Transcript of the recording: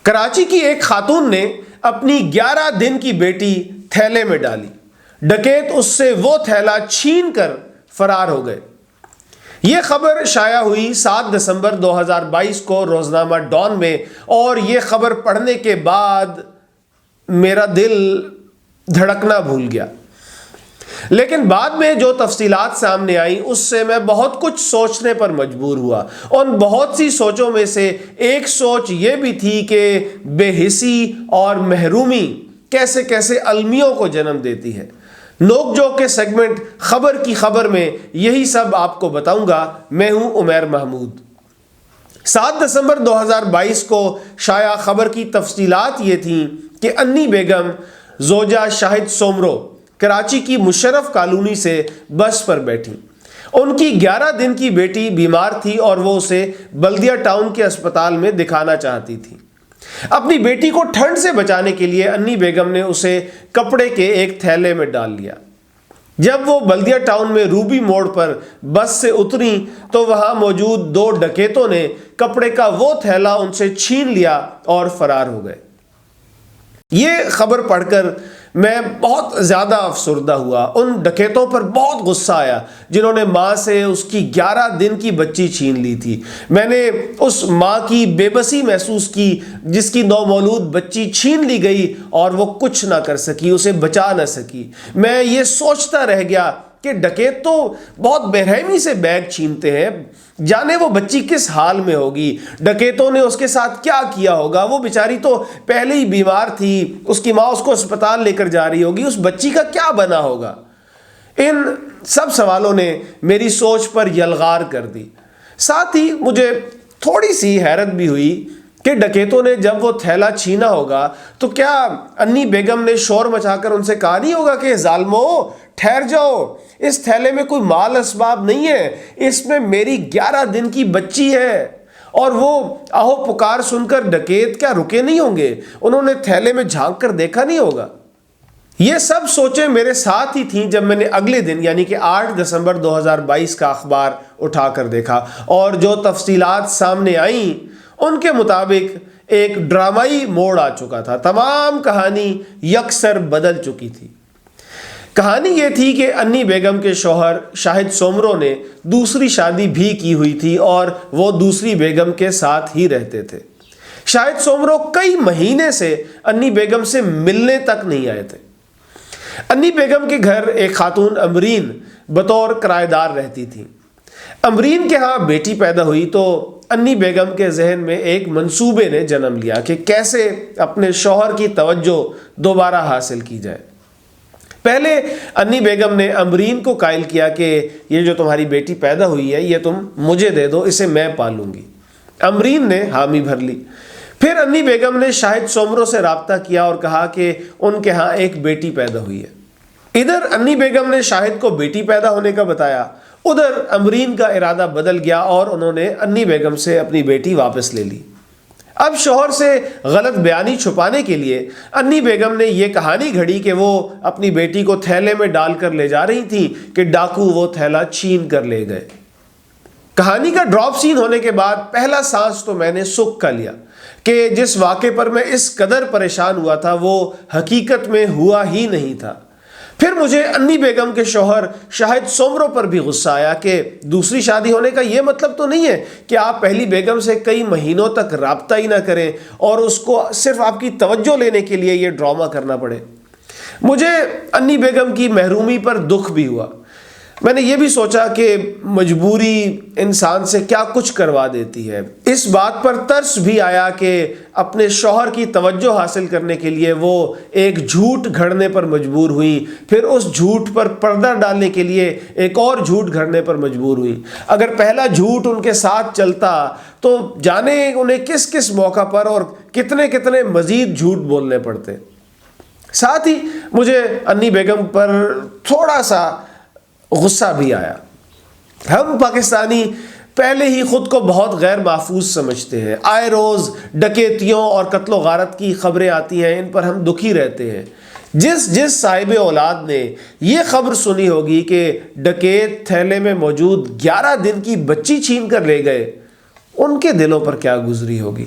کراچی کی ایک خاتون نے اپنی 11 دن کی بیٹی تھیلے میں ڈالی، ڈکیت اس سے وہ تھیلا چھین کر فرار ہو گئے۔ یہ خبر شائع ہوئی 7 دسمبر 2022 کو روزنامہ ڈان میں، اور یہ خبر پڑھنے کے بعد میرا دل دھڑکنا بھول گیا۔ لیکن بعد میں جو تفصیلات سامنے آئیں اس سے میں بہت کچھ سوچنے پر مجبور ہوا۔ ان بہت سی سوچوں میں سے ایک سوچ یہ بھی تھی کہ بے حسی اور محرومی کیسے کیسے المیوں کو جنم دیتی ہے۔ نوک جوک کے سیگمنٹ خبر کی خبر میں یہی سب آپ کو بتاؤں گا۔ میں ہوں عمیر محمود۔ 7 دسمبر 2022 کو شائع خبر کی تفصیلات یہ تھیں کہ انی بیگم زوجہ شاہد سومرو کراچی کی مشرف کالونی سے بس پر بیٹھی۔ ان کی 11 دن کی بیٹی بیمار تھی اور وہ اسے بلدیہ ٹاؤن کے اسپتال میں دکھانا چاہتی تھی۔ اپنی بیٹی کو ٹھنڈ سے بچانے کے لیے انی بیگم نے اسے کپڑے کے ایک تھیلے میں ڈال لیا۔ جب وہ بلدیہ ٹاؤن میں روبی موڑ پر بس سے اتری تو وہاں موجود 2 ڈکیتوں نے کپڑے کا وہ تھیلا ان سے چھین لیا اور فرار ہو گئے۔ یہ خبر پڑھ کر میں بہت زیادہ افسردہ ہوا۔ ان ڈکیتوں پر بہت غصہ آیا جنہوں نے ماں سے اس کی 11 دن کی بچی چھین لی تھی۔ میں نے اس ماں کی بے بسی محسوس کی جس کی نومولود بچی چھین لی گئی اور وہ کچھ نہ کر سکی، اسے بچا نہ سکی۔ میں یہ سوچتا رہ گیا کہ ڈکیت تو بہت بے رحمی سے بیگ چھینتے ہیں، جانے وہ بچی کس حال میں ہوگی، ڈکیتوں نے اس کے ساتھ کیا کیا ہوگا، وہ بیچاری تو پہلے ہی بیمار تھی، اس کی ماں اس کو اسپتال لے کر جا رہی ہوگی، اس بچی کا کیا بنا ہوگا۔ ان سب سوالوں نے میری سوچ پر یلغار کر دی۔ ساتھ ہی مجھے تھوڑی سی حیرت بھی ہوئی کہ ڈکیتوں نے جب وہ تھیلا چھینا ہوگا تو کیا انی بیگم نے شور مچا کر ان سے کہا نہیں ہوگا کہ ظالمو ٹھہر جاؤ، اس تھیلے میں کوئی مال اسباب نہیں ہے، اس میں میری 11 دن کی بچی ہے۔ اور وہ آہو پکار سن کر ڈکیت کیا رکے نہیں ہوں گے، انہوں نے تھیلے میں جھانک کر دیکھا نہیں ہوگا۔ یہ سب سوچیں میرے ساتھ ہی تھیں جب میں نے اگلے دن یعنی کہ 8 دسمبر 2022 کا اخبار اٹھا کر دیکھا، اور جو تفصیلات سامنے آئیں ان کے مطابق ایک ڈرامائی موڑ آ چکا تھا۔ تمام کہانی یکسر بدل چکی تھی۔ کہانی یہ تھی کہ انی بیگم کے شوہر شاہد سومرو نے دوسری شادی بھی کی ہوئی تھی اور وہ دوسری بیگم کے ساتھ ہی رہتے تھے۔ شاہد سومرو کئی مہینے سے انی بیگم سے ملنے تک نہیں آئے تھے۔ انی بیگم کے گھر ایک خاتون امرین بطور کرایہ دار رہتی تھی۔ امرین کے ہاں بیٹی پیدا ہوئی تو انی بیگم کے ذہن میں ایک منصوبے نے جنم لیا کہ کیسے اپنے شوہر کی توجہ دوبارہ حاصل کی جائے۔ پہلے انی بیگم نے امرین کو قائل کیا کہ یہ جو تمہاری بیٹی پیدا ہوئی ہے یہ تم مجھے دے دو، اسے میں پالوں گی۔ امرین نے حامی بھر لی۔ پھر انی بیگم نے شاہد سومرو سے رابطہ کیا اور کہا کہ ان کے ہاں ایک بیٹی پیدا ہوئی ہے۔ ادھر انی بیگم نے شاہد کو بیٹی پیدا ہونے کا بتایا، ادھر امرین کا ارادہ بدل گیا اور انہوں نے انی بیگم سے اپنی بیٹی واپس لے لی۔ اب شوہر سے غلط بیانی چھپانے کے لیے انی بیگم نے یہ کہانی گھڑی کہ وہ اپنی بیٹی کو تھیلے میں ڈال کر لے جا رہی تھی کہ ڈاکو وہ تھیلا چھین کر لے گئے۔ کہانی کا ڈراپ سین ہونے کے بعد پہلا سانس تو میں نے سکھ کا لیا کہ جس واقعے پر میں اس قدر پریشان ہوا تھا وہ حقیقت میں ہوا ہی نہیں تھا۔ پھر مجھے انی بیگم کے شوہر شاہد سومرو پر بھی غصہ آیا کہ دوسری شادی ہونے کا یہ مطلب تو نہیں ہے کہ آپ پہلی بیگم سے کئی مہینوں تک رابطہ ہی نہ کریں اور اس کو صرف آپ کی توجہ لینے کے لیے یہ ڈرامہ کرنا پڑے۔ مجھے انی بیگم کی محرومی پر دکھ بھی ہوا۔ میں نے یہ بھی سوچا کہ مجبوری انسان سے کیا کچھ کروا دیتی ہے۔ اس بات پر ترس بھی آیا کہ اپنے شوہر کی توجہ حاصل کرنے کے لیے وہ ایک جھوٹ گھڑنے پر مجبور ہوئی، پھر اس جھوٹ پر پردہ ڈالنے کے لیے ایک اور جھوٹ گھڑنے پر مجبور ہوئی۔ اگر پہلا جھوٹ ان کے ساتھ چلتا تو جانے انہیں کس کس موقع پر اور کتنے کتنے مزید جھوٹ بولنے پڑتے۔ ساتھ ہی مجھے انی بیگم پر تھوڑا سا غصہ بھی آیا۔ ہم پاکستانی پہلے ہی خود کو بہت غیر محفوظ سمجھتے ہیں۔ آئے روز ڈکیتیوں اور قتل و غارت کی خبریں آتی ہیں، ان پر ہم دکھی رہتے ہیں۔ جس صاحب اولاد نے یہ خبر سنی ہوگی کہ ڈکیت تھیلے میں موجود 11 دن کی بچی چھین کر لے گئے، ان کے دلوں پر کیا گزری ہوگی۔